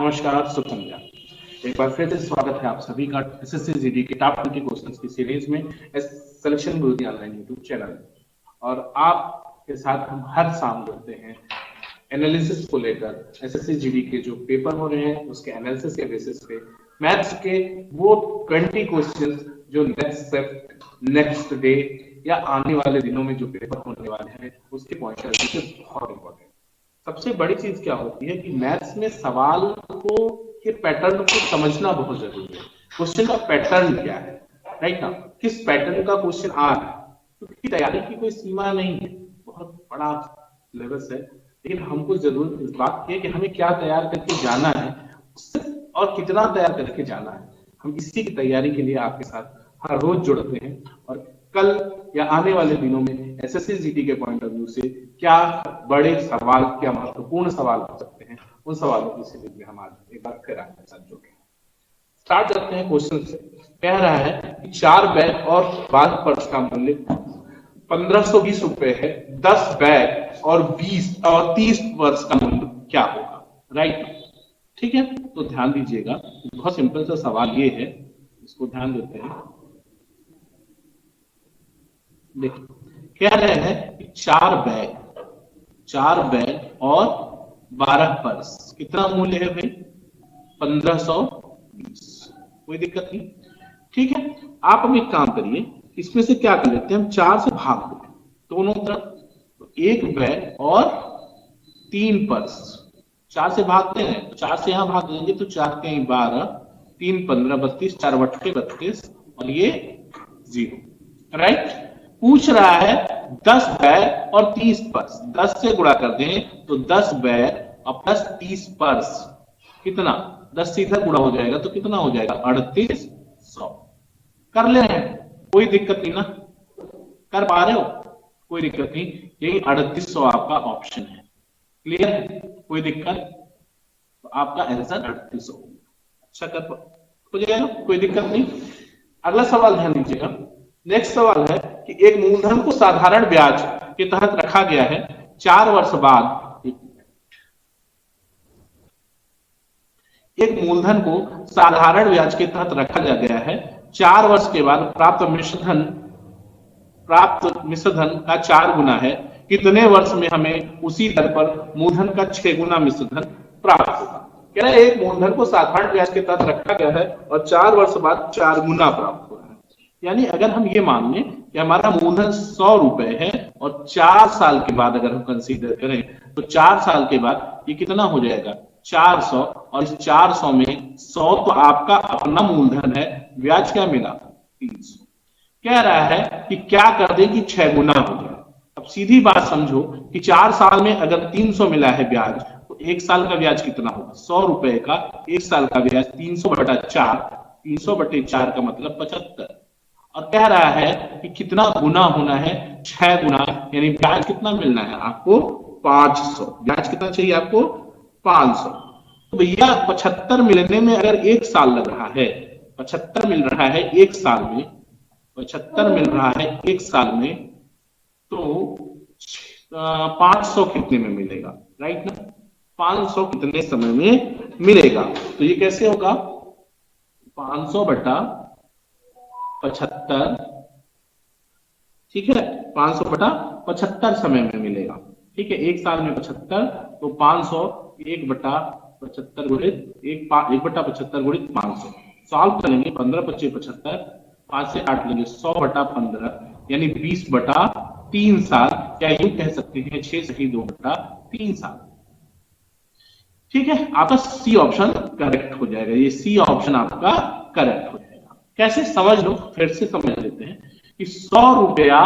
नमस्कार, शुभ संध्या। एक बार फिर से स्वागत है आप सभी का एसएससी जीडी के टॉप 20 क्वेश्चंस की सीरीज में सिलेक्शन गुरुजी ऑनलाइन यूट्यूब चैनल। और आपके साथ हम हर शाम करते हैं एनालिसिस को लेकर। एसएससी जीडी के जो पेपर हो रहे हैं उसके एनालिसिस के बेसिस पे मैथ्स के वो 20 क्वेश्चंस जो नेक्स्ट डे या आने वाले दिनों में जो पेपर होने वाले हैं उसके पॉइंट ऑफ व्यू से बहुत इंपॉर्टेंट। सबसे बड़ी चीज क्या होती है कि मैथ्स में सवाल को के पैटर्न को समझना बहुत जरूरी है। क्वेश्चन का पैटर्न क्या है, राइट ना, किस पैटर्न का क्वेश्चन आ रहा है, क्योंकि तैयारी की कोई सीमा नहीं है, बहुत बड़ा सिलेबस है। लेकिन हमको जरूरत इस बात की है कि हमें क्या तैयार करके जाना है और कितना तैयार करके जाना है। हम इसी की तैयारी के लिए आपके साथ हर रोज जुड़ते हैं और कल या आने वाले दिनों में एसएससी जीडी के पॉइंट ऑफ व्यू से क्या बड़े सवाल, क्या महत्वपूर्ण सवाल हो सकते हैं, उन सवालों की सीरीज में हम आज एक बार फिर आपके साथ जुड़े हैं। स्टार्ट करते हैं क्वेश्चन से। कह रहा है कि 4 बैग और 12 पर्स का मूल्य 1520 रुपए है। 10 बैग और 30 पर्स का मूल्य क्या होगा, राइट? ठीक है, तो ध्यान दीजिएगा, बहुत सिंपल सा सवाल ये है, इसको ध्यान देते हैं। देखिए, कह रहे हैं कि 4 बैग और 12 पर्स, कितना मूल्य है भाई? 1520। कोई दिक्कत नहीं, ठीक है। आप अब एक काम करिए, इसमें से क्या कर लेते हैं, हम 4 से भाग देते हैं दोनों तरफ। तो 1 बैग और 3 पर्स, 4 से भागते हैं तो 4 से यहां भाग देंगे तो 4 के 12, 3 15 32, 4 बट्टे 32 और ये 0, राइट। पूछ रहा है 10 बैग और 30 पर्स, 10 से गुणा कर दें तो 10 बैग और प्लस 30 पर्स कितना, 10 सीधा गुणा हो जाएगा तो कितना हो जाएगा, 3800। कर ले रहे हैं, कोई दिक्कत नहीं ना, कर पा रहे हो, कोई दिक्कत नहीं। यही 3800 आपका ऑप्शन है। क्लियर, कोई दिक्कत? तो आपका आंसर 3800। अच्छा कर हो जाएगा, कोई दिक्कत नहीं। अगला सवाल ध्यान दीजिएगा। नेक्स्ट सवाल है कि एक मूलधन को साधारण ब्याज के तहत रखा गया है 4 वर्ष बाद। एक मूलधन को साधारण ब्याज के तहत रखा गया है 4 वर्ष के बाद प्राप्त मिश्रधन का 4 गुना है। कितने वर्ष में हमें उसी दर पर मूलधन का 6 गुना मिश्रधन प्राप्त होगा? कह रहे हैं एक मूलधन को साधारण ब्याज के तहत रखा गया है और 4 वर्ष बाद 4 गुना प्राप्त हो रहा है। यानी अगर हम ये मान लें कि हमारा मूलधन 100 रुपए है और 4 साल के बाद अगर हम कंसीडर करें तो 4 साल के बाद ये कितना हो जाएगा, 400। और इस 400 में 100 तो आपका अपना मूलधन है, ब्याज क्या मिला, 300। कह रहा है कि क्या कर दे कि 6 गुना हो जाए। अब सीधी बात समझो कि 4 साल में अगर 300 मिला है ब्याज तो 1 साल का ब्याज कितना होगा, 100 रुपए का 1 साल का ब्याज 300/4, 300/4 का मतलब 75। और कह रहा है कि कितना गुना होना है, 6 गुना, यानी ब्याज कितना मिलना है आपको, 500। ब्याज कितना चाहिए आपको, 500। तो भैया 75 मिलने में अगर 1 साल लग रहा है, 75 मिल रहा है 1 साल में, 75 मिल रहा है 1 साल में, तो 500 कितने में मिलेगा, राइट ना? 500 कितने समय में मिलेगा? तो ये कैसे होगा, 500/75, ठीक है, 500/75 समय में मिलेगा। ठीक है, 1 साल में 75, तो 500 1/75 गुणित 1/75 गुणित 500। सॉल्व करेंगे, 15×25 75, 5 से 8 लेंगे, 100/15 यानी 20/3 साल, या यूं कह सकते हैं 6 से 2/3 साल। ठीक है, आपका सी ऑप्शन करेक्ट हो जाएगा। ये सी ऑप्शन आपका करेक्ट हो जाएगा। कैसे, समझ लो, फिर से समझ लेते हैं कि 100 रुपया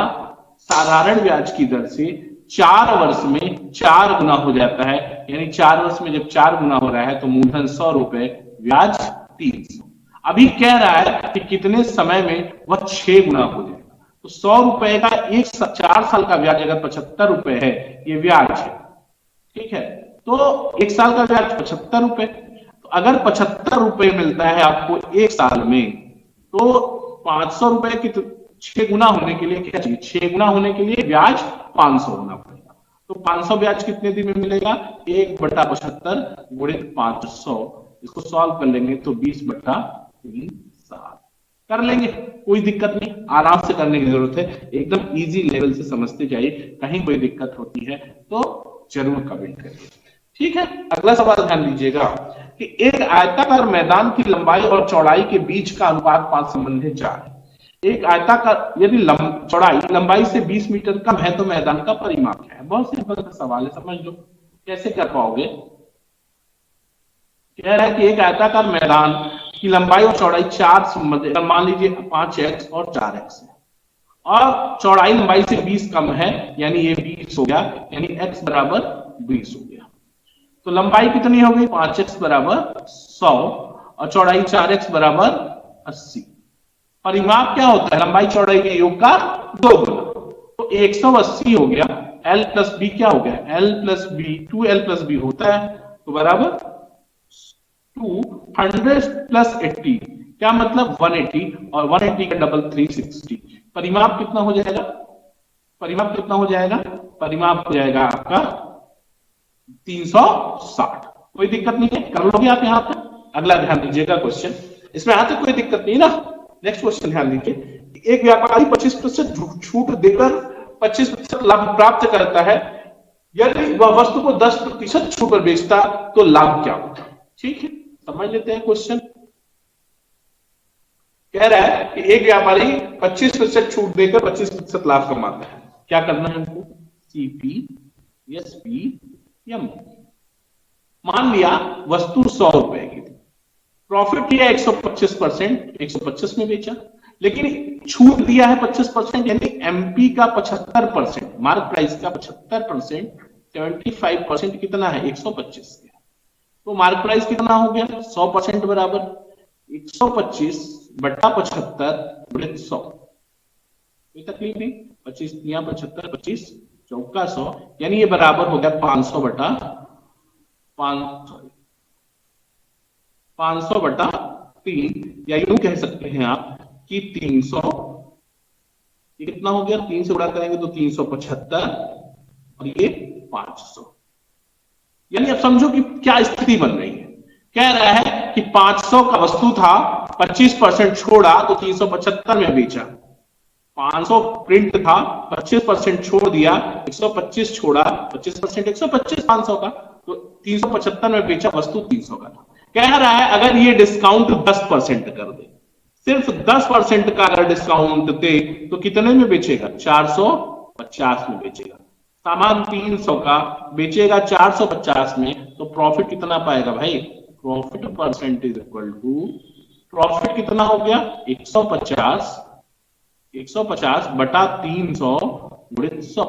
साधारण ब्याज की दर से 4 वर्ष में 4 गुना हो जाता है। यानी 4 वर्ष में जब 4 गुना हो रहा है तो मूलधन 100 रुपए, ब्याज 300। अभी कह रहा है कि कितने समय में वह 6 गुना हो जाएगा। तो 100 रुपए का 4 साल का ब्याज अगर 75 रुपए है, ये ब्याज है, ठीक है, तो 1 साल का ब्याज 75 रुपए। तो अगर 75 रुपए मिलता है आपको 1 साल में, तो 500 रुपए की 6 गुना होने के लिए क्या चाहिए, 6 गुना होने के लिए ब्याज 500 होना पड़ेगा। तो 500 ब्याज कितने दिन में मिलेगा, 1/75 गुणित 500, इसको सॉल्व कर लेंगे तो 20/3 7 कर लेंगे, कोई दिक्कत नहीं, आराम से करने की जरूरत है, एकदम इजी लेवल से समझते जाइए, कहीं कोई दिक्कत होती है तो जरूर कमेंट करिए। ठीक है, अगला सवाल ध्यान दीजिएगा कि एक आयताकार मैदान की लंबाई और चौड़ाई के बीच का अनुपात 5 संबंधित 4 है। एक आयताकार यदि चौड़ाई लंबाई से 20 मीटर कम है तो मैदान का परिमाप क्या है। बहुत सिंपल सा सवाल है, समझ लो कैसे कर पाओगे। कह रहा है कि एक आयताकार मैदान की लंबाई और चौड़ाई 4 संबंधित, मान लीजिए 5x और 4x है, और चौड़ाई लंबाई से 20 कम है, यानी ये 20 हो गया, यानी x बराबर 20 हो गया। तो लंबाई कितनी हो गई, 5x बराबर 100 और चौड़ाई 4x बराबर 80। परिमाप क्या होता है, लंबाई चौड़ाई के योग का 2 गुना, तो 180 हो गया। l प्लस बी क्या हो गया, l plus B 2l plus B होता है, तो बराबर 200 प्लस 80, क्या मतलब 180, और 180 का डबल 360। परिमाप कितना हो जाएगा, परिमाप कितना हो जाएगा, परिमाप हो जाएगा आपका 360। कोई दिक्कत नहीं है, कर लोगे आप यहाँ तक। अगला ध्यान दीजिएगा क्वेश्चन, इसमें यहाँ तक कोई दिक्कत नहीं ना। नेक्स्ट क्वेश्चन ध्यान दीजिए, एक व्यापारी 25% छूट देकर 25% लाभ प्राप्त करता है, यदि वह वस्तु को 10% छूट पर बेचता तो लाभ क्या होता। ठीक है, समझ लेते हैं क्वेश्चन। कह रहा है कि एक व्यापारी 25% छूट देकर 25% लाभ कमाता है, क्या करना है हमको, सीपी एसपी एम। मान लिया वस्तु 100 रुपए की थी, प्रॉफिट किया 125%, 125 में बेचा, लेकिन छूट दिया है 25%, यानी एमपी का 75%, मार्क प्राइस का 75%, 75% कितना है 125 के, तो मार्क प्राइस कितना हो गया 100% बराबर 125 बटा 75 बटे 100। कोई तकलीफ नहीं, 25 या 75, 25 चौका 100, यानी ये बराबर हो गया 500 बटा 500 बटा 3, या यूं कह सकते हैं आप कि 300, ये कितना हो गया, 3 से गुणा करेंगे तो 375 और ये 500। यानी अब समझो कि क्या स्थिति बन रही है। कह रहा है कि 500 का वस्तु था, 25% छोड़ा तो 375 में बेचा, 500 प्रिंट था, 25% छोड़ दिया, 125 छोड़ा, 25% 125 500 का, तो 375 में बेचा, वस्तु 300 का था। कह रहा है अगर ये डिस्काउंट 10% कर दे, सिर्फ 10% का अगर डिस्काउंट दे तो कितने में बेचेगा, 450 में बेचेगा। सामान 300 का बेचेगा 450 में, तो प्रॉफिट कितना पाएगा भाई, profit percent is equal to, profit कितना हो गया 150 बटा 300 गुणित 100।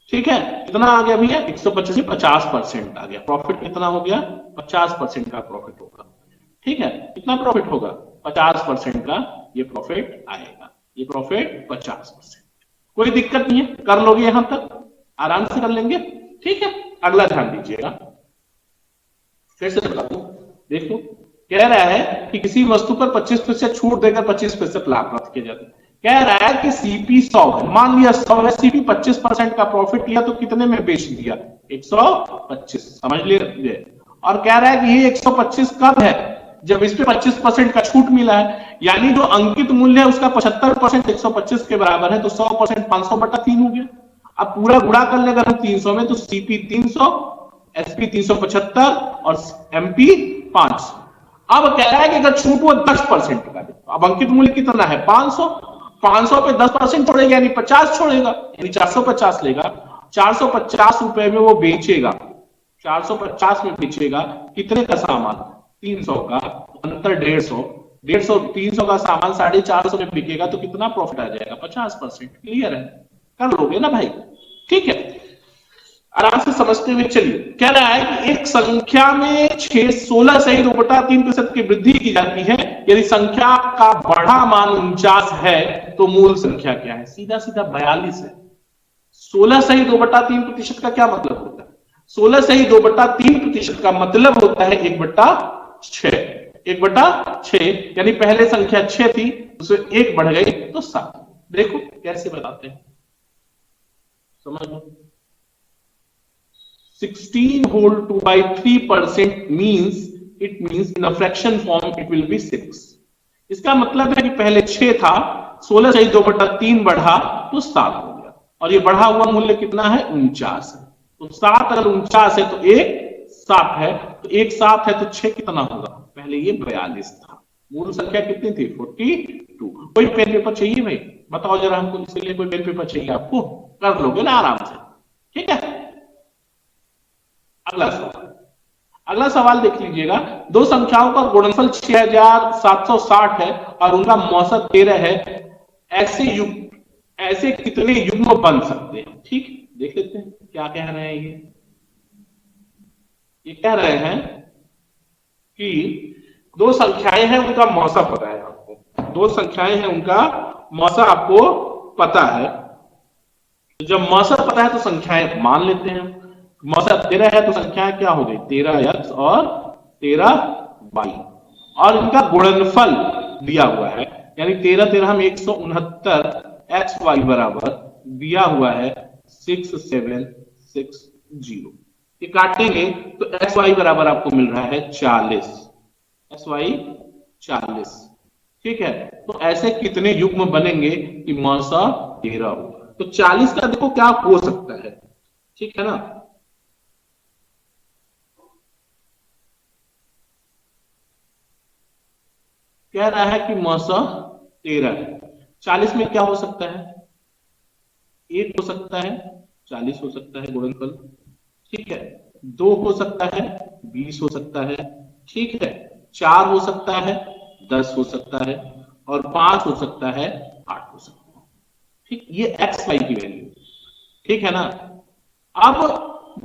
ठीक है, कितना आ गया भैया 125 50% आ गया, प्रॉफिट कितना हो गया 50% का प्रॉफिट होगा। ठीक है, कितना प्रॉफिट होगा 50% का ये प्रॉफिट आएगा, ये प्रॉफिट 50%। कोई दिक्कत नहीं है, कर लोगे यहां तक, आराम से कर लेंगे। ठीक है, अगला ध्यान दीजिएगा, फिर से बता दूं, देखो कह रहा है कि किसी वस्तु पर 25% छूट देकर 25% लाभ प्राप्त किया जाता है। कह रहा है कि सीपी 100 है, मान लिया 100 है, सीपी 25% का प्रॉफिट लिया तो कितने में बेच दिया 125, समझ लिए। और कह रहा है कि ये 125 कब है, जब इस पे 25% का छूट मिला है, यानी जो अंकित मूल्य है उसका 75% 125 के बराबर है, तो 100% 500 बटा 3 हो गया। अब पूरा गुणा कर लेगा 300 में, तो सीपी 300, एसपी 375 और एमपी 500। अब कह रहा है कि अगर छूट वो 10% का दे, अब अंकित मूल्य कितना है 500, 500 पे 10% छोड़ेगा यानी 50 छोड़ेगा, यानी 450 लेगा, 450 रुपए में वो बेचेगा, 450 में बेचेगा कितने का सामान 300 का, अंतर 150, 300 का सामान 450 में बिकेगा, तो कितना प्रॉफिट आ जाएगा 50%। क्लियर है, कर लोगे ना भाई। ठीक है, आराम से समझते हुए चलिए। कह रहा है कि एक संख्या में 16 सहित 2/3% की वृद्धि की जाती है, यदि संख्या का बढ़ा मान 49 है तो मूल संख्या क्या है, सीधा सीधा 42 है। 16 सहित 2/3% का क्या मतलब होता है, 16 सहित 2/3% का मतलब होता है 1/6, 1/6, यानी पहले संख्या 6 थी, उससे 1 बढ़ गई तो 7। देखो कैसे बताते हैं, समझ लो, 16 whole 2 by 3% means it means in a fraction form it will be 6। इसका मतलब है कि पहले 6 था, 16 से 2/3 बढ़ा तो 7 हो गया, और ये बढ़ा हुआ मूल्य कितना है? 49 है। तो 7 अगर 49 है तो एक 7 है, तो एक 7 है तो 6 कितना होगा? पहले ये 42 था। मूल संख्या कितनी थी? 42। कोई पेन पेपर चाहिए भाई? बताओ जरा हमको, इसके कोई पेन पेपर चाहिए आपको? कर लोगे ना आराम से, ठीक है। अगला सवाल, अगला सवाल देख लीजिएगा। दो संख्याओं का गुणनफल 6760 है और उनका मौसत 13 है, ऐसे कितने युग्म बन सकते हैं? ठीक, देख लेते हैं क्या कह रहे हैं। ये कह रहे हैं कि दो संख्याएं हैं, उनका मौसा पता है आपको। दो संख्याएं हैं, उनका मौसा आपको पता है। जब मौसा पता है तो संख्याएं मान लेते हैं। मौसा 13 है तो संख्या क्या हो गई? 13x और 13y, और इनका गुणनफल दिया हुआ है, यानी 13 13 हम 169 xy बराबर दिया हुआ है 6760। ये काटेंगे तो xy बराबर आपको मिल रहा है 40, xy 40। ठीक है, तो ऐसे कितने युग्म बनेंगे कि मौसा 13 हो? तो 40 का देखो क्या हो सकता है, ठीक है ना। कह रहा है कि मौसा 13 है, 40 में क्या हो सकता है? 1 हो सकता है, 40 हो सकता है गुणनफल, ठीक है। 2 हो सकता है, 20 हो सकता है, ठीक है। 4 हो सकता है, 10 हो सकता है, और 5 हो सकता है, 8 हो सकता है। ठीक, ये एक्स वाई की वैल्यू, ठीक है ना। अब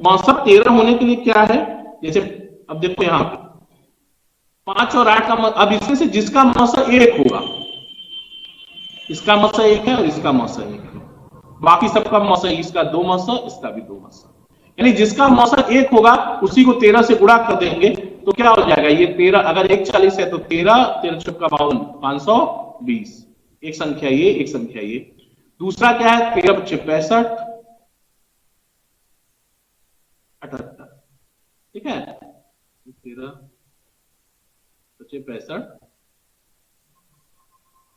मौसा 13 होने के लिए क्या है? जैसे अब देखो यहां पे 5 और 8 का अब इसमें से जिसका मौसा 1 होगा, इसका मौसा 1 है और इसका मौसा 1 है, बाकी सबका मौसा, इसका 2 मौसा, इसका भी 2 मौसा, यानी जिसका मौसा 1 होगा उसी को 13 से गुणा कर देंगे तो क्या हो जाएगा? ये 13, अगर 1 40 है तो 13 13 चौका 52, 520। एक संख्या ये, एक संख्या ये। दूसरा क्या है? 13 बच्चे 65, 78, ठीक है। 13 बच्चे 65,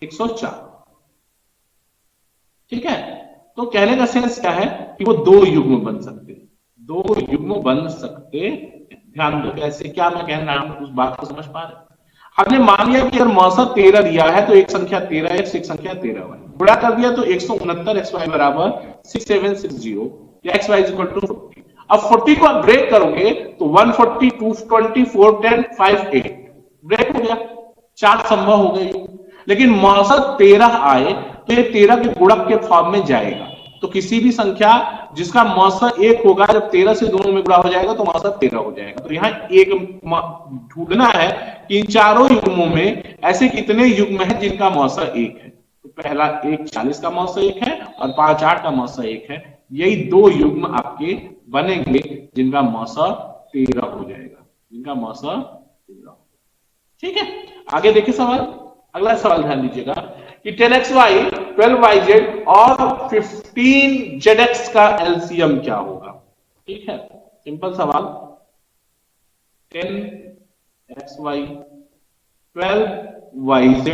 104, ठीक है। तो कहने का सेंस क्या है कि वो दो युग्म बन सकते, दो युग्म बन सकते। ध्यान दो कैसे, क्या मैं कहना हूं, उस बात को समझ पा रहे? हमने मान लिया कि अगर मौसा 13 दिया है तो एक संख्या 13 x, एक संख्या 13 y, गुणा कर दिया तो 169 xy बराबर 6760 या xy इक्वल टू 40। अब 40 को आप ब्रेक करोगे तो 140, 220, 410, 58 ब्रेक हो गया, 4 संभव हो गए। लेकिन मौसा 13 आए तो ये 13 के गुणक के फॉर्म में जाएगा। तो किसी भी संख्या जिसका मौसा 1 होगा, जब 13 से दोनों में गुणा हो जाएगा तो मौसा 13 हो जाएगा। तो यहां एक ढूंढना है कि इन चारों युग्मों में ऐसे कितने युग्म हैं जिनका मौसा 1 है। तो पहला 1 40 का मौसा 1 है और 5 8 का मौसा 1 है। यही दो युग्म आपके बनेंगे जिनका मौसा 13 हो जाएगा, जिनका मौसा 13। ठीक है, आगे देखिए सवाल। अगला सवाल ध्यान दीजिएगा कि 10xy, 12yz और 15zx का एलसीएम क्या होगा। ठीक है, सिंपल सवाल। 10xy, 12yz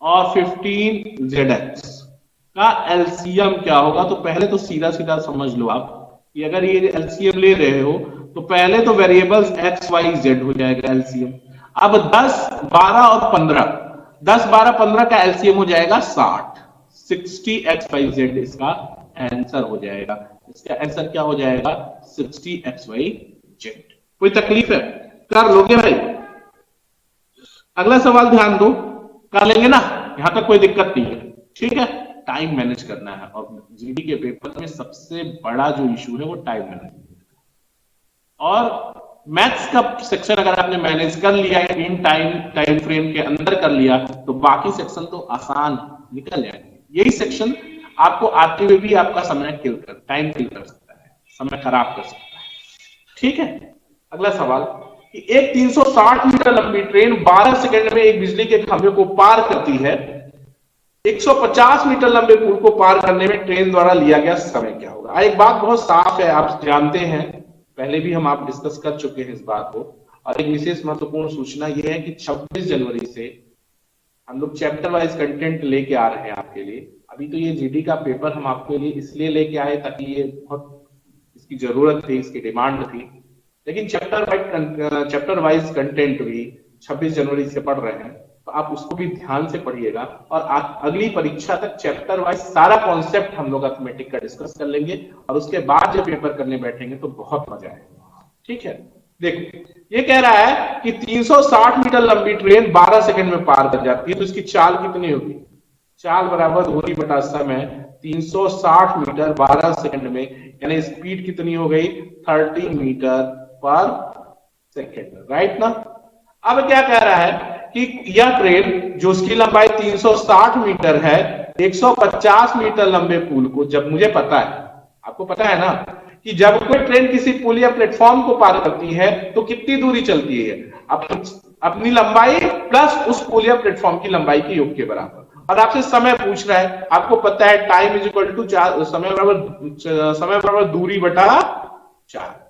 और 15zx का एलसीएम क्या होगा। तो पहले तो सीधा सीधा समझ लो आप कि अगर ये एलसीएम ले रहे हो तो पहले तो वेरिएबल्स x y z हो जाएगा एलसीएम। अब 10 12 और 15, 10 12 15 का एलसीएम हो जाएगा 60, 60 x y z इसका आंसर हो जाएगा। इसका आंसर क्या हो जाएगा? 60 x y z। कोई तकलीफ है? कर लोगे भाई? अगला सवाल ध्यान दो, कर लेंगे ना, यहां तक कोई दिक्कत नहीं है। ठीक है, टाइम मैनेज करना है और जीडी के पेपर में सबसे बड़ा जो इशू है वो टाइम मैनेजमेंट। और मैथ्स का सेक्शन अगर आपने मैनेज कर लिया इन टाइम फ्रेम के अंदर कर लिया तो बाकी सेक्शन तो आसान निकल जाएंगे। यही सेक्शन आपको आते हुए भी आपका समय टाइम किल कर सकता है, समय खराब कर सकता है। ठीक है, अगला सवाल कि एक 360 मीटर लंबी ट्रेन 12 सेकंड में एक बिजली के खंभे को पार करती है। 150 मीटर लंबे पुल को पार करने में ट्रेन द्वारा लिया गया समय क्या होगा। एक बात बहुत साफ है, आप जानते हैं पहले भी हम आप डिस्कस कर चुके हैं इस बात को। और एक विशेष महत्वपूर्ण सूचना यह है कि 26 जनवरी से हम लोग चैप्टर वाइज कंटेंट लेके आ रहे हैं आपके लिए। अभी तो ये जीडी का पेपर हम आपके लिए इसलिए लेके आए ताकि ये बहुत इसकी जरूरत थी, इसकी डिमांड थी। लेकिन चैप्टर वाइज कंटेंट भी 26 जनवरी से पढ़ रहे हैं, तो आप उसको भी ध्यान से पढ़िएगा। और आप अगली परीक्षा तक चैप्टर वाइज सारा कॉन्सेप्ट हम लोग अर्थमेटिक का डिस्कस कर लेंगे, और उसके बाद जब पेपर करने बैठेंगे तो बहुत मजा आएगा। ठीक है, देखो ये कह रहा है कि 360 मीटर लंबी ट्रेन 12 सेकंड में पार कर जाती है, तो इसकी चाल कितनी होगी? चाल बराबर दूरी बटा समय, 360 मीटर 12 सेकंड में, यानी स्पीड कितनी हो गई? 30 मीटर पर सेकंड, राइट ना। अब क्या कह रहा है कि यह ट्रेन जो उसकी लंबाई 360 मीटर है, 150 मीटर लंबे पुल को, जब मुझे पता है, आपको पता है ना कि जब कोई ट्रेन किसी पुल या प्लेटफॉर्म को पार करती है तो कितनी दूरी चलती है? अपनी लंबाई प्लस उस पुल या प्लेटफॉर्म की लंबाई के योग के बराबर। और आपसे समय पूछ रहा है, आपको पता है टाइम इज इक्वल टू समय बराबर दूरी बटा 4।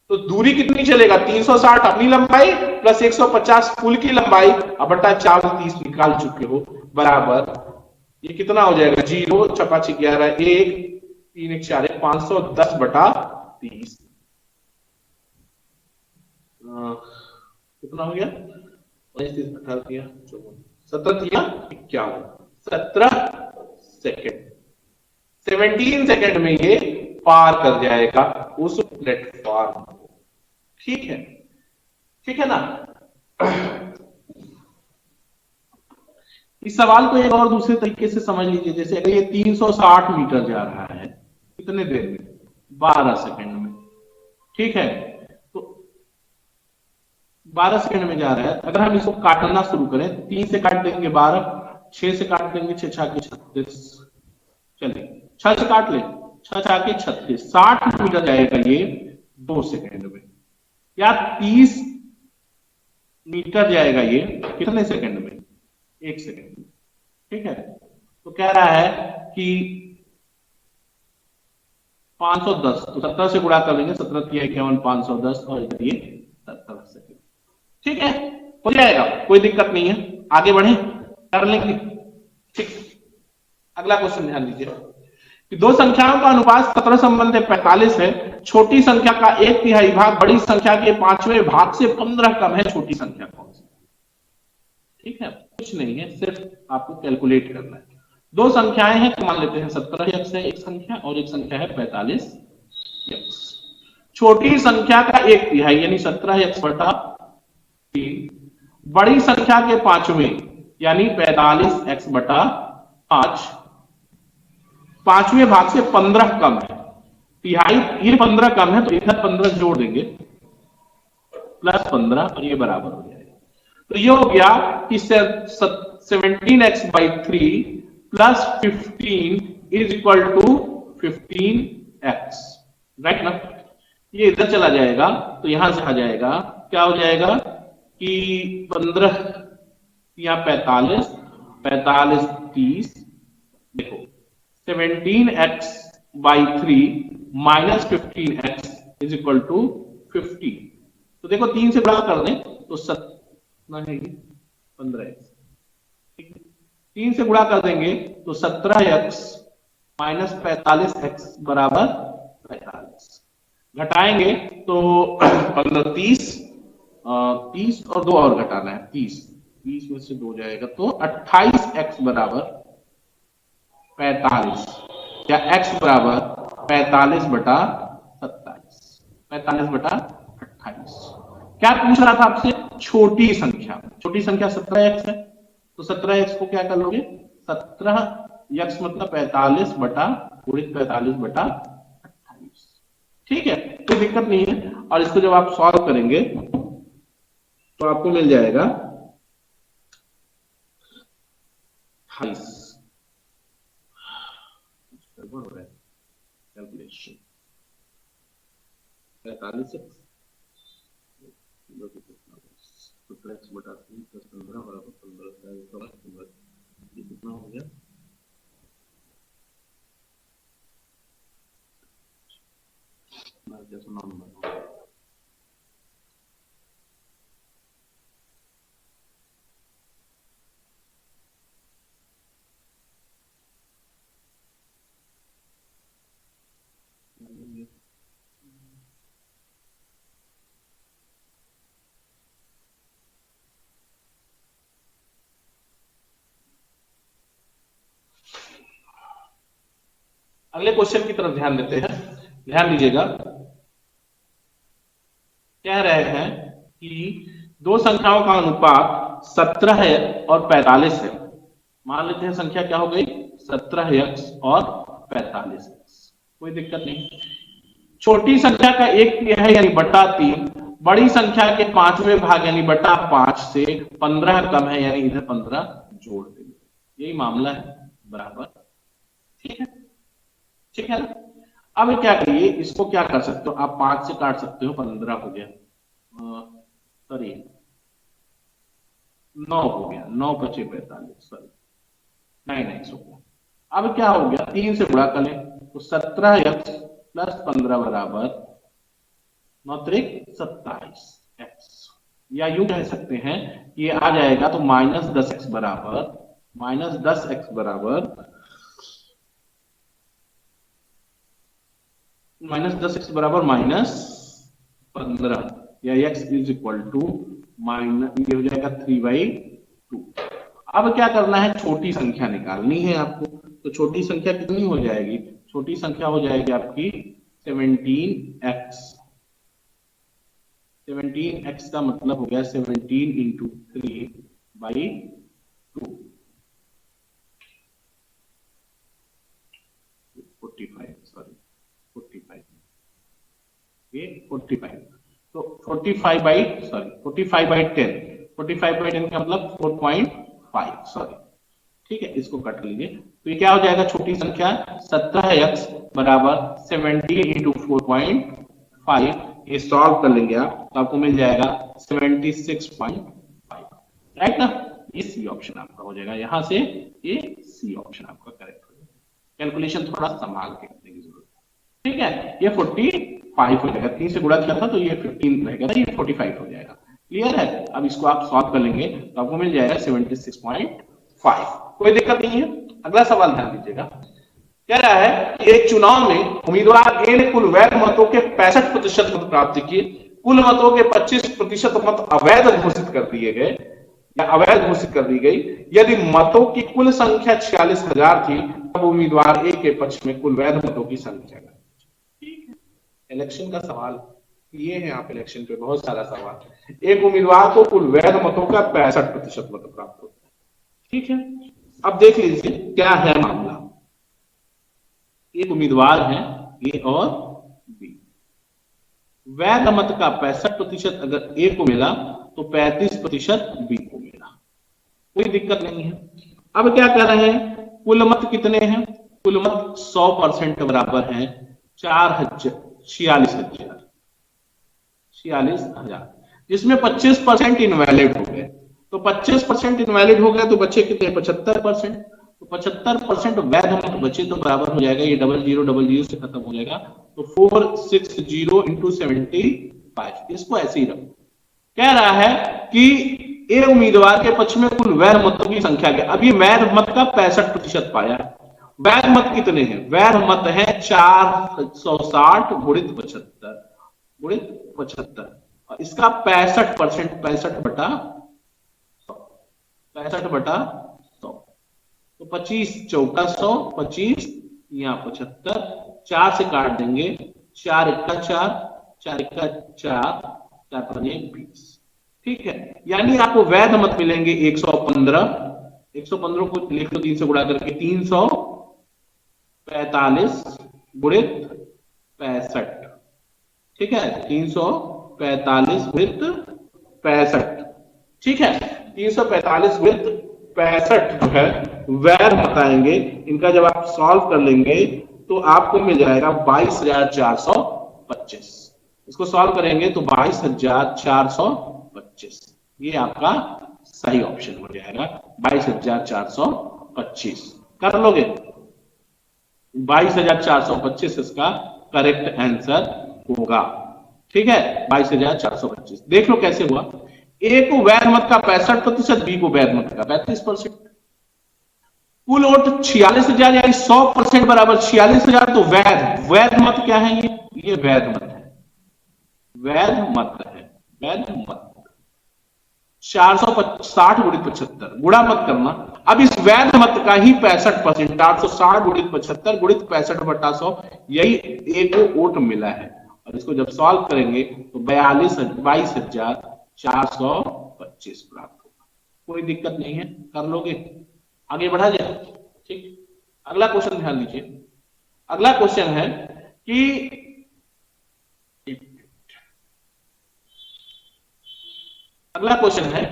तो दूरी कितनी चलेगा? 360 अपनी लंबाई प्लस 150 पुल की लंबाई, अब बटा 4 30 निकाल चुके हो, बराबर ये कितना हो जाएगा? 0 छपा 11 1 3 1 4 510 बटा 30। कितना हो गया? 18 17 51 17 सेकेंड, 17 सेकेंड में ये पार कर जाएगा उस प्लेटफॉर्म को। ठीक है, ठीक है ना। इस सवाल को एक और दूसरे तरीके से समझ लीजिए। जैसे अगर ये 360 मीटर जा रहा है कितने देर में? 12 सेकंड में। ठीक है, तो 12 सेकंड में जा रहा है। अगर हम इसको काटना शुरू करें, 3 से काट देंगे 12, 6 से काट देंगे 6 छाके 36, चलिए 6 से काट ले, 6 छाके 36, 60 मीटर जाएगा ये 2 सेकंड में। या 30 मीटर जाएगा ये कितने सेकंड में? 1 सेकंड में। ठीक है, तो कह रहा है कि 510, तो 17 से गुणा कर लेंगे, 17 3 51 510, और इधर ये 17 सेकंड। ठीक है, हो जाएगा, कोई दिक्कत नहीं है, आगे बढ़े, कर लेंगे। ठीक, अगला क्वेश्चन ध्यान दीजिए कि दो संख्याओं का अनुपात 17 संबंध 45 है। छोटी संख्या का 1/3 भाग बड़ी संख्या के 5वें भाग से 15 कम है, छोटी संख्या कौन सी? ठीक है, कुछ नहीं है, सिर्फ आपको कैलकुलेट करना है। दो संख्याएं हैं, तो मान लेते हैं 17x है एक संख्या, और एक संख्या है 45x। छोटी संख्या का 1/3 यानी 17x बटा 3, बड़ी संख्या के 5वें यानी 45x बटा 5, 5वें भाग से 15 कम है। तिहाई ये 15 कम है, तो इधर 15 जोड़ देंगे, प्लस 15, और ये बराबर हो जाएगा। तो ये हो गया कि 17x/3 plus 15 is equal to 15x, right ना। ये इधर चला जाएगा, तो यहां से आ जाएगा, क्या हो जाएगा कि 15 या 45, 45 30, देखो 17x/3 minus 15x is equal to 50। तो देखो 3 से गुणा कर दें तो है 15x, 3 से गुणा कर देंगे तो 17x माइनस 45x बराबर 45। घटाएंगे तो 15 30, 30 और 2 और घटाना है, 30 में से 2 जाएगा, तो 28x बराबर 45, या x बराबर 45 बटा 27, 45 बटा 28। क्या पूछ रहा था आपसे? छोटी संख्या, छोटी संख्या 17x है, तो 17x को क्या कर लोगे? 17x मतलब 45 बटा 45 बटा 28। ठीक है, कोई दिक्कत नहीं है। और इसको जब आप सॉल्व करेंगे तो आपको मिल जाएगा 28 कैलकुलेशन 45 17x बटा 3 प्लस 15 बराबर 15, ये कितना हो गया? जैसे नवंबर। अगले क्वेश्चन की तरफ ध्यान देते हैं, ध्यान दीजिएगा। कह रहे हैं कि दो संख्याओं का अनुपात 17 है और 45 है। मान लेते हैं संख्या क्या हो गई, 17x और 45x, कोई दिक्कत नहीं। छोटी संख्या का 1 तिहाई यानी बटा 3, बड़ी संख्या के 5वें भाग यानी बटा 5 से 15 कम है यानी इधर 15 जोड़ देंगे। यही मामला है, बराबर। ठीक है, ठीक है ना। अब क्या करिए, इसको क्या कर सकते हो आप, 5 से काट सकते हो, 15 हो गया, सॉरी 9 हो गया, 9 पचे 45, सॉरी 9x हो गया। अब क्या हो गया, 3 से गुणा कर लें तो 17x प्लस 15 बराबर 9 त्रिक 27x, या यूं कह सकते हैं कि ये आ जाएगा तो माइनस 10x बराबर -15 या x is equal to minus, ये हो जाएगा 3/2। अब क्या करना है, छोटी संख्या निकालनी है आपको। तो छोटी संख्या कितनी हो जाएगी, छोटी संख्या हो जाएगी आपकी 17x। 17x का मतलब हो गया 17 इंटू 3/2, 45, सॉरी 45, ये 45, तो 45/10, 45/10 का मतलब 4.5, सॉरी। ठीक है, इसको कट लीजिए तो ये क्या हो जाएगा, छोटी संख्या 17x बराबर 17 इंटू 4.5, ये सॉल्व कर लेंगे आप तो आपको मिल जाएगा 76.5, राइट ना। ये सी ऑप्शन आपका हो जाएगा, यहां से ये सी ऑप्शन आपका करेक्ट हो जाएगा। कैलकुलेशन थोड़ा संभाल के करने की जरूरत है। ठीक है, ये 45 हो जाएगा, 3 से गुणा किया था तो ये 15 रहेगा, ये 45 हो जाएगा। क्लियर है। अब इसको आप सॉल्व कर लेंगे तो आपको मिल जाएगा 76.5, कोई दिक्कत नहीं है। अगला सवाल ध्यान दीजिएगा, कह रहा है कि एक चुनाव में उम्मीदवार ए ने कुल वैध मतों के 65% मत प्राप्त किए, कुल मतों के 25% मत अवैध घोषित कर दिए गए या अवैध घोषित कर दी गई। यदि मतों की कुल संख्या 46,000 थी, तब उम्मीदवार ए के पक्ष में कुल वैध मतों की संख्या। ठीक है, इलेक्शन का सवाल ये है, आप इलेक्शन पे बहुत सारा सवाल। एक उम्मीदवार को कुल वैध मतों का 65% मत प्राप्त होता है। ठीक है, अब देख लीजिए क्या है मामला। एक उम्मीदवार है ए और बी, वैध मत का 65% अगर ए को मिला तो 35% बी को मिला, कोई दिक्कत नहीं है। अब क्या कर रहे हैं, कुल मत कितने हैं, कुल मत 100% बराबर है 46,000, जिसमें 25% इनवैलिड हो गए। तो 25% इनवैलिड हो गए तो बचे कितने, 75%। तो 75% वैध मत बचे तो बराबर हो जाएगा, ये 0000 से खत्म हो जाएगा, तो 460 इंटू 75, इसको ऐसे ही रखो। कह रहा है कि ए उम्मीदवार के पक्ष में कुल वैध मतों की संख्या क्या। अब ये वैध मत का 65% पाया। वैध मत कितने हैं, वैध मत है 460 गुणित 75 गुणित 75, और इसका 65%, 65/100, तो 25 चौका 100, 25 यहाँ 75, 4 से काट देंगे, 4 1 4, 4 1 4, 4 20। ठीक है, यानी आपको वैध मत मिलेंगे 115, 115 को लिख लो 3 से गुणा करके, 345 गुणित 65। ठीक है, 345 गुणित 65। ठीक है, 345 गुणित 65 जो है वैध मत आएंगे। इनका जब आप सॉल्व कर लेंगे तो आपको मिल जाएगा 22,425। इसको सॉल्व करेंगे तो 22,425, ये आपका सही ऑप्शन हो जाएगा, 22,425। कर लोगे, 22,425 इसका करेक्ट आंसर होगा। ठीक है, 22,425। देख लो कैसे हुआ। ए को वैध मत का 65%, बी को वैध मत का 35%। कुल वोट 46,000 यानी 100% बराबर 46,000। तो वैध वैध मत क्या है? ये वैध मत है, वैध मत है, वैध मत। 460 गुणित 75 गुणा मत करना। अब इस वैध मत का ही 65%, 460 गुणित 75 गुणित 65/100, यही ए को वोट मिला है। और इसको जब सॉल्व करेंगे तो 22,425 प्राप्त होगा। कोई दिक्कत नहीं है, कर लोगे। आगे बढ़ा जाए। ठीक, अगला क्वेश्चन ध्यान दीजिए। अगला क्वेश्चन है कि अगला क्वेश्चन है,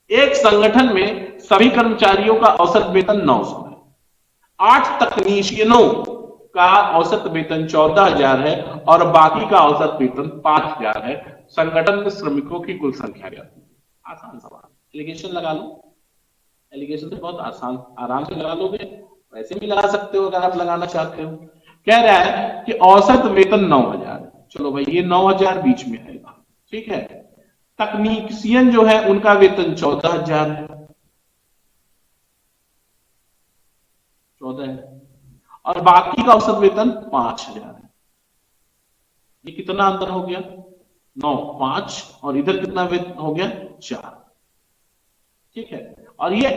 एक संगठन में सभी कर्मचारियों का औसत वेतन 900 है, 8 तकनीशियनों का औसत वेतन 14,000 है और बाकी का औसत वेतन 5,000 है। संगठन में श्रमिकों की कुल संख्या क्या है? आसान सवाल, एलिगेशन लगा लो। एलिगेशन से बहुत आसान, आराम से लगा लोगे, वैसे भी लगा सकते हो अगर आप लगाना चाहते हो। कह रहा है कि औसत वेतन 9,000 है। चलो भाई, ये 9,000 बीच में है, ठीक है। तकनीशियन जो है उनका वेतन 14,000 है, 14 है, और बाकी का औसत वेतन 5,000 है। ये कितना अंतर हो गया? 9, 5, और इधर कितना वेतन हो गया? 4। ठीक है, और ये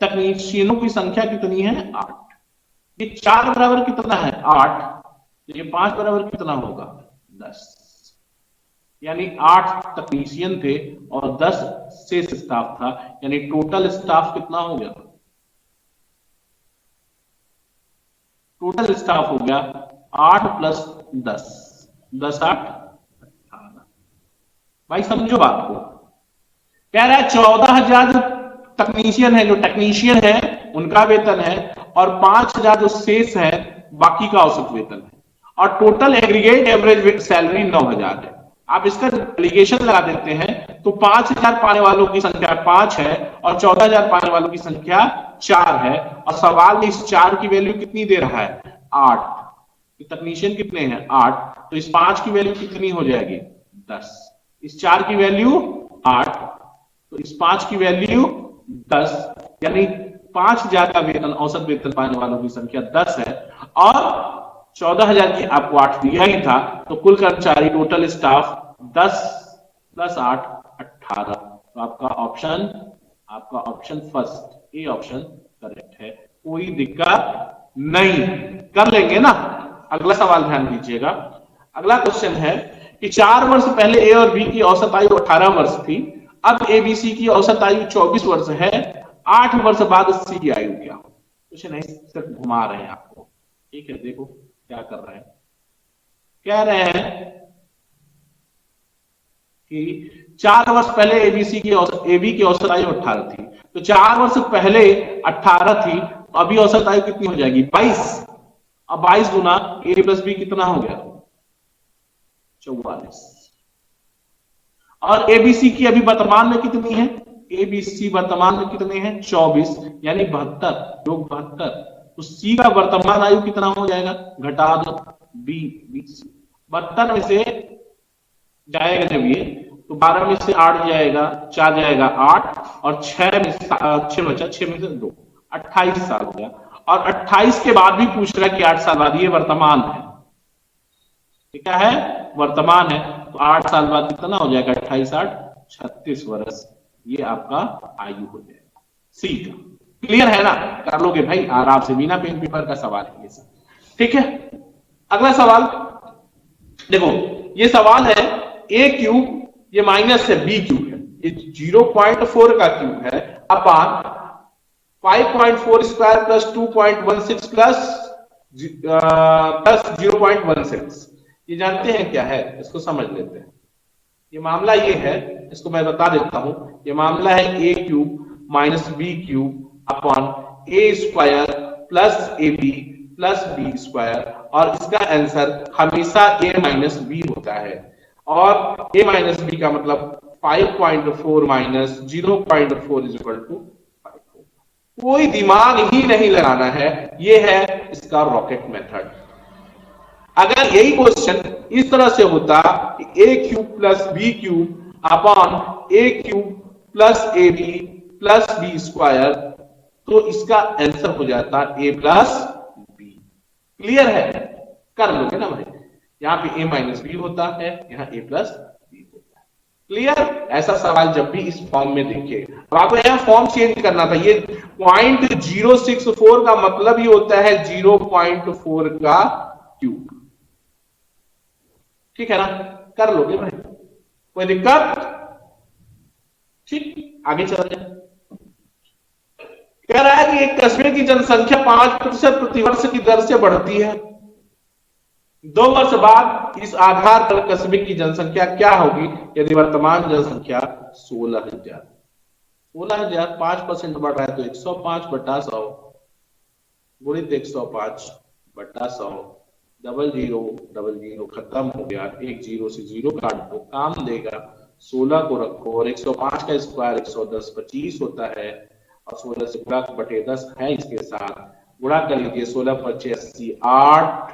तकनीशियनों की संख्या कितनी है? 8। ये 4 बराबर कितना है? 8। तो ये 5 बराबर कितना होगा? 10। यानी 8 तकनीशियन थे और 10 शेष स्टाफ था, यानी टोटल स्टाफ कितना हो गया? टोटल स्टाफ हो गया 8 प्लस 10, 10 8 18। भाई समझो बात को। कह रहा है 14,000 जो तकनीशियन है, जो टेक्नीशियन है उनका वेतन है, और 5,000 जो शेष है बाकी का औसत वेतन है, और टोटल एग्रीगेट एवरेज सैलरी 9,000 है। आप इसका एलिगेशन लगा देते हैं तो 5,000 पाने वालों की संख्या 5 है और 14,000 पाने वालों की संख्या 4 है, और सवाल में इस 4 की वैल्यू कितनी दे रहा है? 8। तकनीशियन कितने हैं? 8। तो इस 5 की वैल्यू कितनी हो जाएगी? 10। इस 4 की वैल्यू 8, तो इस 5 की वैल्यू 10, यानी 5,000 का वेतन, औसत वेतन पाने वालों की संख्या 10 है, और 14,000 की आपको 8 दिया ही था, तो कुल कर्मचारी टोटल स्टाफ 10 प्लस 8 18। तो आपका option first, A option correct है। कोई दिक्कत नहीं, कर लेंगे ना। अगला सवाल ध्यान दीजिएगा। अगला क्वेश्चन है कि 4 वर्ष पहले ए और बी की औसत आयु 18 वर्ष थी, अब एबीसी की औसत आयु 24 वर्ष है, 8 वर्ष बाद सी की आयु क्या हो? कुछ नहीं, सिर्फ घुमा रहे हैं आपको। ठीक है, देखो क्या कर रहे हैं। कह रहे हैं कि 4 वर्ष पहले एबी की औसत आयु 18 थी, तो 4 वर्ष पहले 18 थी, अभी औसत आयु कितनी हो जाएगी? 22। अब 22 गुना ए प्लस बी कितना हो गया? 44। और एबीसी की अभी वर्तमान में कितनी है? एबीसी वर्तमान में कितने हैं? 24, यानी 72 योग 72। तो सी का वर्तमान आयु कितना हो जाएगा? घटा दो, बी 72 में से जाएगा जब ये, तो 12 में से 8 जाएगा, 4 जाएगा 8, और 6 में 6 बचा, 6 में से 2, 28 साल हो गया। और 28 के बाद भी पूछ रहा है कि 8 साल बाद, ये वर्तमान है, क्या है? वर्तमान है। तो 8 साल बाद कितना हो जाएगा? 28 8 36 वर्ष, ये आपका आयु हो जाएगा सी का। क्लियर है ना? कर लोगे भाई आराम से, बिना पेन पेपर का सवाल है ये सब। ठीक है, अगला सवाल देखो। ये सवाल है ए क्यूब, ये माइनस है बी क्यूब है, ये 0.4 का क्यूब है, अपान 5.4 स्क्वायर प्लस 2.16 प्लस 0.16। ये जानते हैं क्या है? इसको समझ लेते हैं। ये मामला ये है, इसको मैं बता देता हूं। ये मामला है a cube minus b cube upon a square plus a b plus b square, और इसका आंसर हमेशा ए माइनस बी होता है। और ए माइनस बी का मतलब 5.4 माइनस 0.4 इज इक्वल टू 5। कोई दिमाग ही नहीं लगाना है, ये है इसका रॉकेट मेथड। अगर यही क्वेश्चन इस तरह से होता कि a cube plus b cube upon a cube plus a b plus b square, तो इसका आंसर हो जाता ए प्लस बी। क्लियर है? कर लोगे ना भाई, यहाँ पे ए माइनस बी होता है, यहाँ ए प्लस बी होता है। क्लियर? ऐसा सवाल जब भी इस फॉर्म में देखे, अब आपको यहाँ फॉर्म चेंज करना था। ये 0.064 का मतलब ही होता है 0.4 का क्यूब। ठीक है ना? कर लोगे भाई, कोई दिक्कत? ठीक, आगे चलते हैं। कह रहा है कि एक कस्बे की जनसंख्या 5% प्रतिवर्ष की दर से बढ़ती है। 2 वर्ष बाद इस आधार पर कस्बे की जनसंख्या क्या होगी यदि वर्तमान जनसंख्या 16,000। 16,000 5% बढ़ रहा है तो 105 बटा 100 गुणित 105 बटा 100, डबल जीरो खत्म हो गया, एक जीरो से जीरो काट दो, काम देगा। 16 को रखो और 105 का स्क्वायर 110 25 होता है, और 16 से गुणा बटे 10 है इसके साथ, गुणा कर लीजिए। 16 पच्चे 80 8,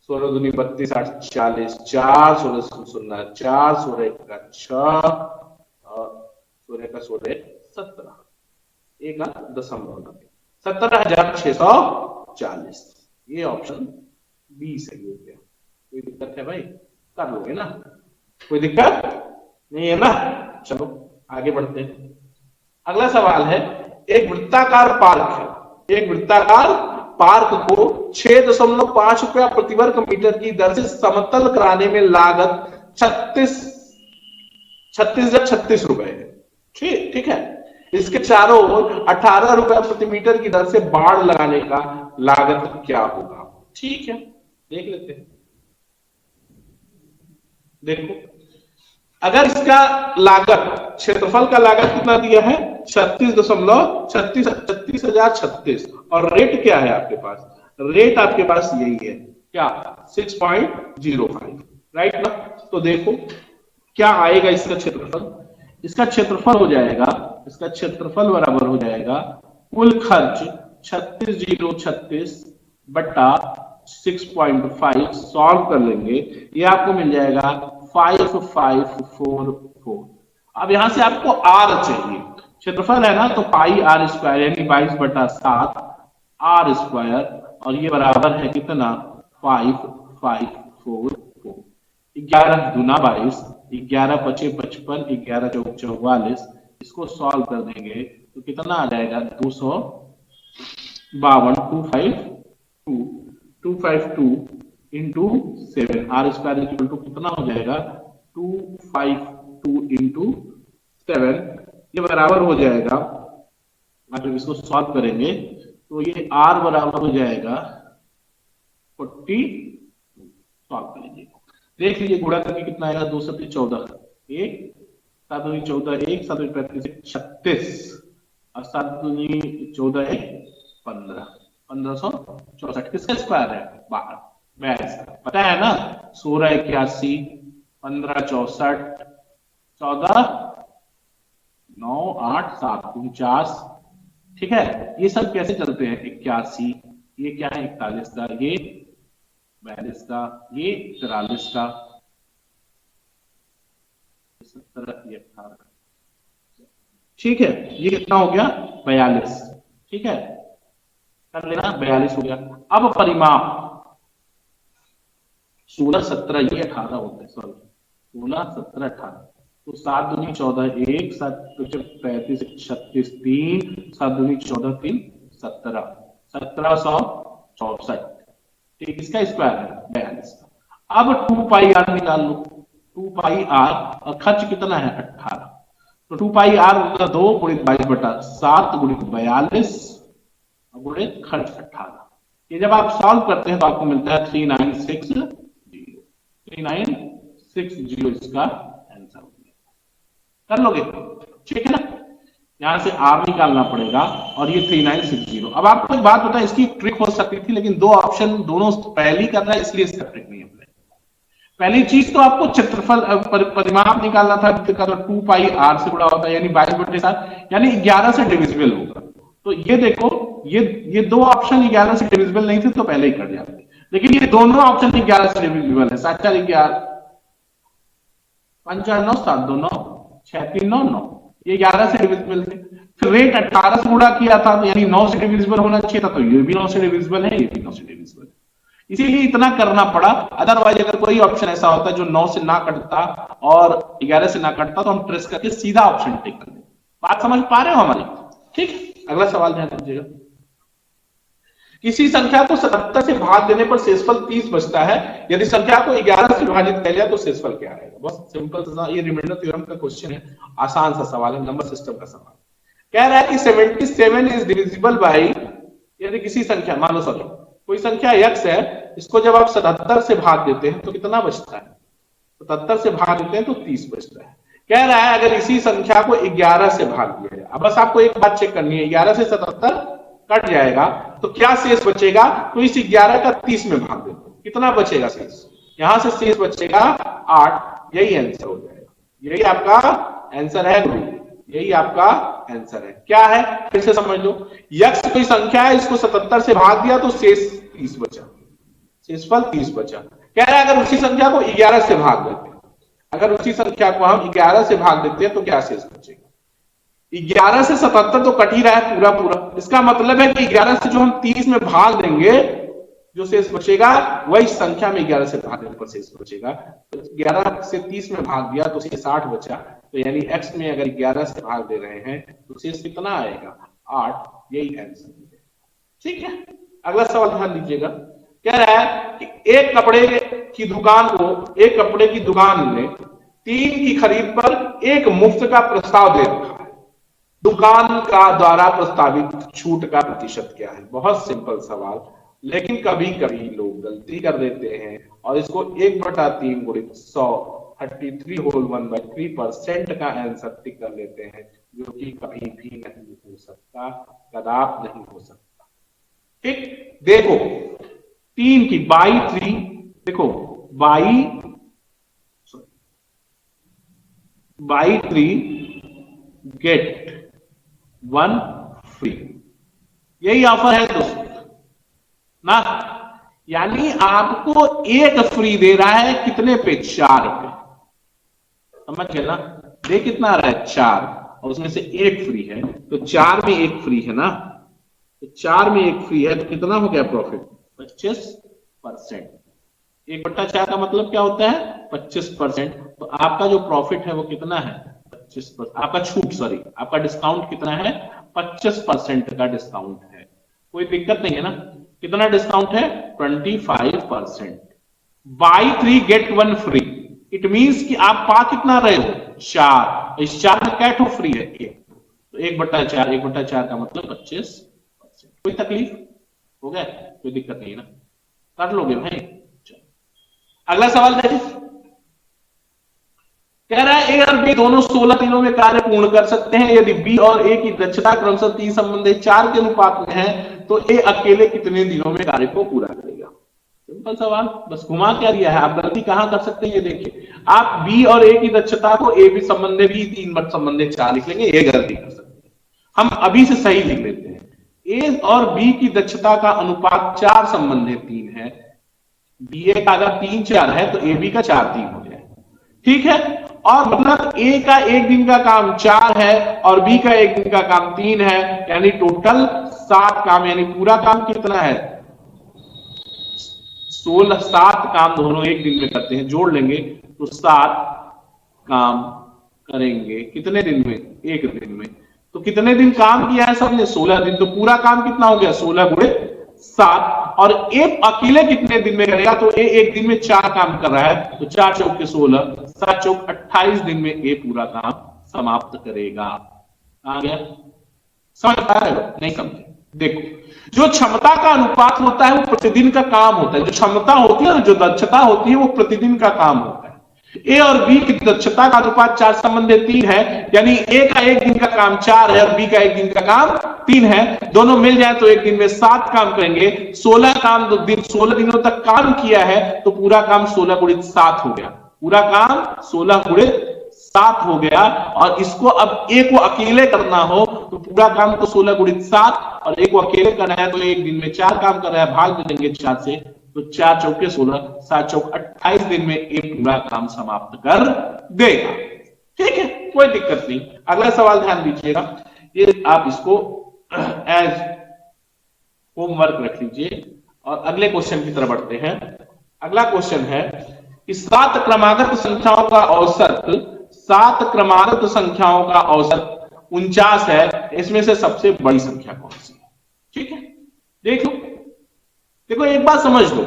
16 दूनी 32 8 40 4, 16 शून्य 4, 16 का 6 और 16 का 16 17, एक दशमलव 17,640। ये ऑप्शन बी सही हो गया। कोई दिक्कत है भाई? कर लोगे ना? कोई दिक्कत नहीं है ना? चलो आगे बढ़ते हैं। अगला सवाल है, एक वृत्ताकार पार्क है, एक वृत्ताकार पार्क को 6.5 रुपया प्रति वर्ग मीटर की दर से समतल कराने में लागत 36 रुपए है। ठीक है। इसके चारों ओर 18 रुपया प्रति मीटर की दर से बाढ़ लगाने का लागत क्या होगा? ठीक है, देख लेते हैं। देखो, अगर इसका लागत, क्षेत्रफल का लागत कितना दिया है? 36,36,36 और रेट क्या है आपके पास? रेट आपके पास यही है क्या? 6.05, राइट ना? तो देखो क्या आएगा इसका क्षेत्रफल। इसका क्षेत्रफल हो जाएगा, इसका क्षेत्रफल बराबर हो जाएगा कुल खर्च 36,036 बटा 6.5, सॉल्व कर लेंगे, ये आपको मिल जाएगा 5544। अब यहां से आपको आर चाहिए, क्षेत्रफल है ना, तो पाई आर स्क्वायर यानी 22/7 आर स्क्वायर, और ये बराबर है कितना? 5544। 11 दूना 22, 11 पचे 55, 11 चौक 44, इसको सॉल्व कर देंगे तो कितना आ जाएगा? 252 252 into 7, R square equal to कितना हो जाएगा? 252 इंटू 7, ये बराबर हो जाएगा, मतलब इसको सॉल्व करेंगे तो ये आर बराबर हो जाएगा 40। सॉल्व कर लीजिए, देख लीजिए गुणा करके कितना आएगा? 2 7 14, 1 7 दूनी 14, 1 7 35 36, और 7 दूनी 14 1 15, 1564। किसका स्क्वायर है? 22, पता है ना? 16 81, 15 64, 14 9 8 7 49। ठीक है, ये सब कैसे चलते हैं? 81, ये क्या है? 41 का, ये 42 का, ये 43 का, 17 ये 18। ठीक है, ये कितना हो गया? 42। ठीक है, कर लेना, 42 हो गया। अब परिमाप 16 17 ये 18 होते हैं, सॉरी 16 17 18, तो 7 दूनी 14 1, 7 35 36 3, 7 दूनी 14 3 17, 1764। ठीक, इसका स्क्वायर है 42। अब 2 पाई आर निकाल लो, 2 पाई आर, और खर्च कितना है? 18, तो 2 पाई आर होगा 2 गुणित 22/7 गुणित 42 गुणित खर्च 18। ये जब आप सॉल्व करते हैं तो आपको मिलता है 3960, 3960 इसका आंसर हो गया। कर लोगे? ठीक है ना? यहां से आर निकालना पड़ेगा और ये 3960। अब आपको एक बात बताएं, इसकी ट्रिक हो सकती थी, लेकिन दो ऑप्शन दोनों पहली कर रहा है इसलिए इसका ट्रिक नहीं अप्लाई। पहली चीज तो आपको क्षेत्रफल परिमाप निकालना था, 2 पाई आर से गुणा होता है यानी 22/7 यानी 11 से डिविजिबल होगा। तो ये देखो, ये दो ऑप्शन 11 से डिविजिबल नहीं थे तो पहले ही कर जाते, लेकिन ये दोनों ऑप्शन 11 से डिविजिबल है। 7 4 11, 5 4 9 7 2 9, 6 3 9 9, ये 11 से डिविजिबल थे। फिर रेट 18 से गुणा किया था, यानी 9 से डिविजिबल होना चाहिए था, तो ये भी 9 से डिविजिबल है, ये भी 9 से डिविजिबल है। इसीलिए इतना करना पड़ा। अदरवाइज अगर कोई ऑप्शन ऐसा होता जो 9 से ना कटता और 11 से ना कटता तो हम ट्रेस करके सीधा ऑप्शन टिक कर देते। बात समझ पा रहे हो हमारी? ठीक, अगला सवाल ध्यान दीजिएगा। किसी संख्या को 77 से भाग देने पर शेषफल 30 बचता है, यदि संख्या को 11 से विभाजित किया जाए तो शेषफल क्या आएगा? बहुत सिंपल सा, ये रिमाइंडर थ्योरम का क्वेश्चन है, आसान सा सवाल है, नंबर सिस्टम का सवाल। कह रहा है कि 77 इज डिविजिबल बाई, यदि किसी संख्या, मान लो सॉरी कोई संख्या x है, इसको जब आप 77 से भाग देते हैं तो कितना बचता है? 77 से भाग देते हैं तो 30 बचता है। कह रहा है अगर इसी संख्या को 11 से भाग दिया जाए, अब बस आपको एक बात चेक करनी है, 11 से 77 कट जाएगा तो क्या शेष बचेगा? तो इस 11 का 30 में भाग देते, कितना बचेगा शेष? यहां से शेष बचेगा 8, यही आंसर हो जाएगा। यही आपका आंसर है, यही आपका आंसर है। क्या है फिर से समझ लो, यक्स कोई संख्या है, इसको 77 से भाग दिया तो शेष 30 बचा, शेषफल 30 बचा। कह रहा है अगर उसी संख्या को 11 से भाग देते हैं, अगर उसी संख्या को हम 11 से भाग देते हैं तो क्या शेष बचेगा? 11 से 77 तो कट ही रहा है पूरा पूरा, इसका मतलब है कि 11 से जो हम 30 में भाग देंगे, जो शेष बचेगा वही संख्या में 11 से भाग देने पर शेष बचेगा। तो 11 से 30 में भाग दिया तो शेष 8 बचा, तो यानी x में अगर 11 से भाग दे रहे हैं तो शेष कितना आएगा? 8, यही आंसर है। ठीक है, अगला सवाल ध्यान दीजिएगा। कह रहा है कि एक कपड़े की दुकान ने 3 की खरीद पर एक मुफ्त का प्रस्ताव दे रखा है, दुकान का द्वारा प्रस्तावित छूट का प्रतिशत क्या है? बहुत सिंपल सवाल, लेकिन कभी कभी लोग गलती कर देते हैं और इसको 1/3 गुणित 100 33 होल 1/3% का आंसर टिक कर लेते हैं, जो कि कभी भी नहीं हो सकता, कदाप नहीं हो सकता। ठीक, देखो 3 की बाई 3, देखो बाई 3 गेट 1 फ्री, यही ऑफर है दोस्तों ना, यानी आपको एक फ्री दे रहा है, कितने पे? 4 पे, समझ गए ना? दे कितना आ रहा है? 4, और उसमें से एक फ्री है, तो 4 में एक फ्री है ना, तो 4 में एक फ्री है, तो कितना हो गया प्रॉफिट? 25%। 1/4 का मतलब क्या होता है? 25%। तो आपका जो प्रॉफिट है वो कितना है? 25%। आपका छूट, सॉरी आपका डिस्काउंट कितना है? 25% का डिस्काउंट है। कोई दिक्कत नहीं है ना? कितना डिस्काउंट है? 25%। Buy 3 get 1 free, it means कि आप पा कितना रहे हो? 4, इस 4 में क्या ठो फ्री है? 1, तो 1/4, 1/4 का मतलब 25%। कोई तकलीफ हो गया? कोई दिक्कत नहीं है ना? कर लोगे भाई? अगला सवाल देखिए, कह रहा है ए और बी दोनों 16 दिनों में कार्य पूर्ण कर सकते हैं, यदि बी और ए की दक्षता क्रमशः 3 संबंधी 4 के अनुपात में है तो ए अकेले कितने दिनों में कार्य को पूरा करेगा? सिंपल सवाल, बस घुमा क्या दिया है। आप गलती कहां कर सकते हैं ये देखिए, आप बी और ए की दक्षता को ए बी संबंधी बी 3 संबंधी 4 लिख लेंगे, ये गलती कर सकते हैं। हम अभी से सही लिख लेते हैं, ए और बी की दक्षता का अनुपात 4 संबंधी 3 है, बी ए का अगर 3 4 है तो ए बी का 4 3 हो जाए, ठीक है। और मतलब ए का एक दिन का काम 4 है और बी का एक दिन का काम 3 है, यानी टोटल 7 काम, यानी पूरा काम कितना है? 16, 7 काम दोनों एक दिन में करते हैं, जोड़ लेंगे तो 7 काम करेंगे कितने दिन में? एक दिन में। तो कितने दिन काम किया है सबने? 16 दिन। तो पूरा काम कितना हो गया? 16 गुणे 7। और ए अकेले कितने दिन में करेगा? तो ए एक दिन में 4 काम कर रहा है, तो 4 चौक के 16, 7 चौक 28 दिन में ए पूरा काम समाप्त करेगा। आ गया? समझ पा रहे हो? नहीं समझे? देखो, जो क्षमता का अनुपात होता है वो प्रतिदिन का काम होता है, जो क्षमता होती है, जो दक्षता होती है वो प्रतिदिन का काम होता है। ए और बी की दक्षता का अनुपात 4 संबंधी 3 है, यानी ए का एक दिन का काम 4 है और बी का एक दिन का काम 3 है, दोनों मिल जाए तो एक दिन में 7 काम करेंगे। 16 काम 16 दिनों तक काम किया है तो पूरा काम 16 गुणित 7 हो गया, पूरा काम 16 गुणित 7 हो गया। और इसको अब ए को अकेले करना हो तो पूरा काम तो 16 गुणित 7, और ए को अकेले करना है तो एक दिन में 4 काम कर रहा है, भाग देंगे 4 से, तो 4 चौके 16, 7 चौक 28 दिन में ये पूरा काम समाप्त कर देगा। ठीक है, कोई दिक्कत नहीं। अगला सवाल ध्यान दीजिएगा, ये आप इसको एज होमवर्क रख लीजिए और अगले क्वेश्चन की तरफ बढ़ते हैं। अगला क्वेश्चन है कि 7 क्रमागत संख्याओं का औसत, 7 क्रमागत संख्याओं का औसत 49 है, इसमें से सबसे बड़ी संख्या कौन सी है? ठीक है, देखो देखो एक बात समझ लो,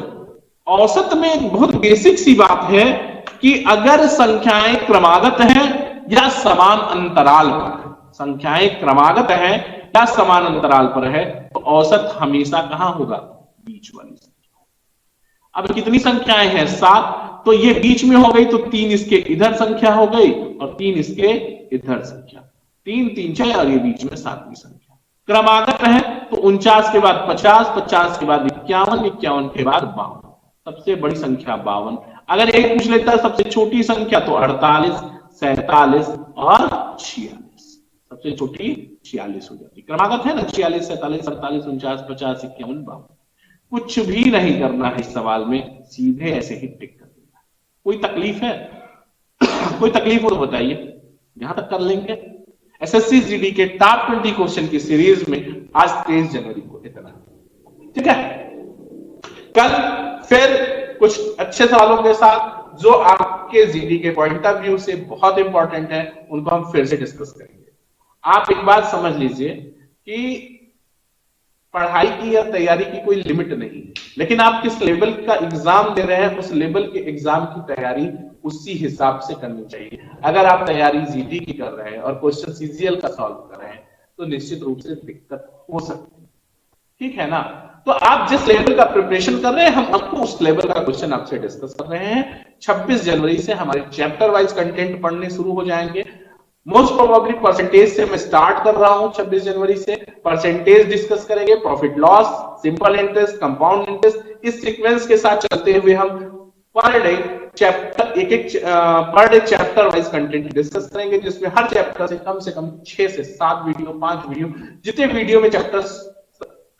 औसत में एक बहुत बेसिक सी बात है कि अगर संख्याएं क्रमागत हैं या समान अंतराल पर है, संख्याएं क्रमागत हैं या समान अंतराल पर है, तो औसत हमेशा कहां होगा? बीच वाली संख्या। अब कितनी संख्याएं हैं? 7, तो ये बीच में हो गई, तो 3 इसके इधर संख्या हो गई और 3 इसके इधर संख्या, 3 3 6 और ये बीच में 7वीं संख्या। क्रमागत है तो 49 के बाद 50, 50 के बाद 51, 51 के बाद 52, सबसे बड़ी संख्या 52। अगर एक पूछ लेता है सबसे छोटी संख्या, तो 48, 47 और 46, सबसे छोटी 46 हो जाती। क्रमागत है ना, 46, 47, 48, 49, 50, 51, 52। कुछ भी नहीं करना है इस सवाल में, सीधे ऐसे ही टिक कर देना। कोई तकलीफ है? कोई तकलीफ हो तो बताइए, यहां तक कर लेंगे। एसएससी जीडी के टॉप 20 क्वेश्चन की सीरीज में आज 23 जनवरी को इतना, ठीक है। कल फिर कुछ अच्छे सवालों के साथ जो आपके जीडी के पॉइंट ऑफ व्यू से बहुत इंपॉर्टेंट है, उनको हम फिर से डिस्कस करेंगे। आप एक बात समझ लीजिए कि पढ़ाई की या तैयारी की कोई लिमिट नहीं है, लेकिन आप किस लेवल का एग्जाम दे रहे हैं, उस लेवल के एग्जाम की तैयारी उसी हिसाब से करनी चाहिए। अगर आप तैयारी जीडी की कर रहे हैं और क्वेश्चन सीजीएल का सॉल्व कर रहे हैं, तो निश्चित रूप से दिक्कत हो सकती है, ठीक है ना। तो आप जिस लेवल का प्रिपरेशन कर रहे हैं, हम आपको उस लेवल का क्वेश्चन आपसे डिस्कस कर रहे हैं। 26 जनवरी से हमारे चैप्टर वाइज कंटेंट पढ़ने शुरू हो जाएंगे। मोस्ट प्रोबेबली परसेंटेज से मैं स्टार्ट कर रहा हूं। 26 जनवरी से परसेंटेज डिस्कस करेंगे, profit loss, simple interest, compound interest. इस सीक्वेंस के साथ चलते हुए हम per day chapter per day chapter wise content discuss करेंगे, जिसमें हर चैप्टर से कम 6 से 7 वीडियो, 5 वीडियो, जितने वीडियो में चैप्टर्स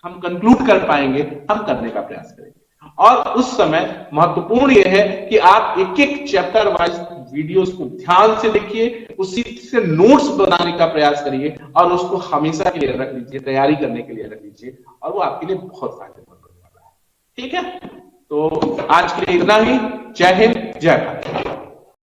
हम कंक्लूड कर पाएंगे, हम करने का प्रयास करेंगे। और उस समय महत्वपूर्ण यह है कि आप एक एक चैप्टर वाइज वीडियोस को ध्यान से देखिए, उसी से नोट्स बनाने का प्रयास करिए और उसको हमेशा के लिए रख लीजिए, तैयारी करने के लिए रख लीजिए, और वो आपके लिए बहुत फायदेमंद होने वाला है। ठीक है, तो आज के लिए इतना ही। जय हिंद, जय भारत।